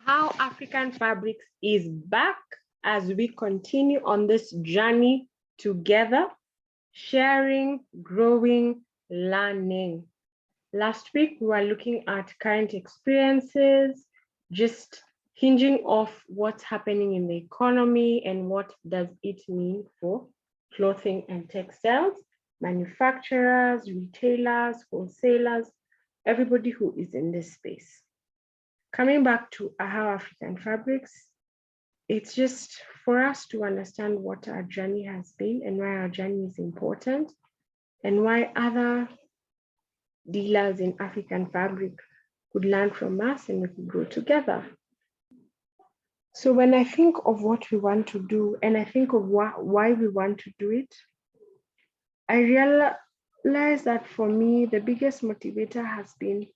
How African Fabrics is back as we continue on this journey together, sharing, growing, learning. Last week, we were looking at current experiences, just hinging off what's happening in the economy and what does it mean for clothing and textiles, manufacturers, retailers, wholesalers, everybody who is in this space. Coming back to Ahawo African Fabrics, it's just for us to understand what our journey has been and why our journey is important and why other dealers in African fabric could learn from us and we could grow together. So when I think of what we want to do and I think of why we want to do it, I realize that for me, the biggest motivator has been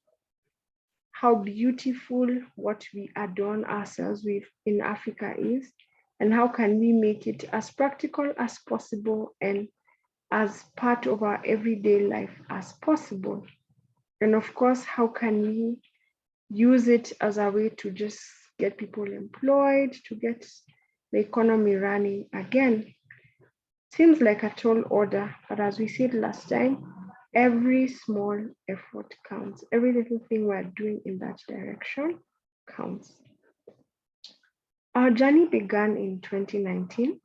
how beautiful what we adorn ourselves with in Africa is, and how can we make it as practical as possible and as part of our everyday life as possible. And of course, how can we use it as a way to just get people employed, to get the economy running again. Seems like a tall order, but as we said last time, every small effort counts. Every little thing we're doing in that direction counts. Our journey began in 2019.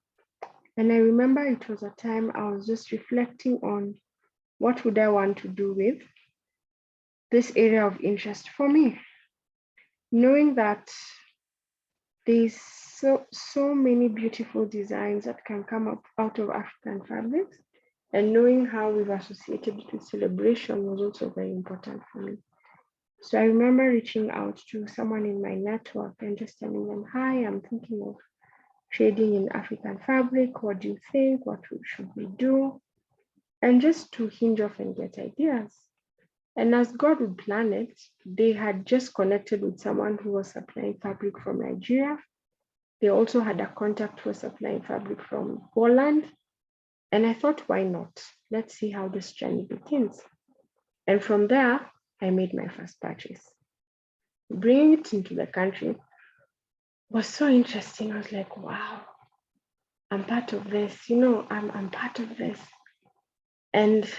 And I remember it was a time I was just reflecting on what would I want to do with this area of interest for me. Knowing that there's so many beautiful designs that can come up out of African fabrics, and knowing how we've associated it with celebration was also very important for me. So I remember reaching out to someone in my network and just telling them, hi, I'm thinking of trading in African fabric. What do you think? What should we do? And just to hinge off and get ideas. And as God would plan it, they had just connected with someone who was supplying fabric from Nigeria. They also had a contact for supplying fabric from Poland. And I thought, why not? Let's see how this journey begins. And from there, I made my first purchase. Bringing it into the country was so interesting. I was like, wow, I'm part of this. I'm part of this. And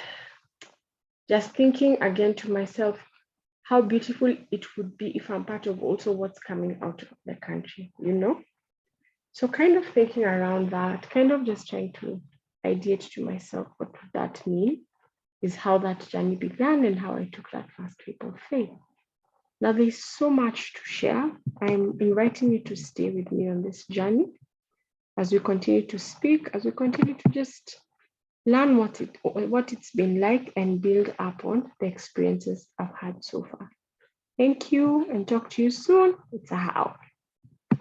just thinking again to myself, how beautiful it would be if I'm part of also what's coming out of the country, So kind of thinking around that, kind of just trying to ideate to myself what would that mean, is how that journey began and how I took that first leap of faith. Now there's so much to share. I'm inviting you to stay with me on this journey as we continue to speak, as we continue to just learn what it's been like and build upon the experiences I've had so far. Thank you and talk to you soon. It's Ahawo.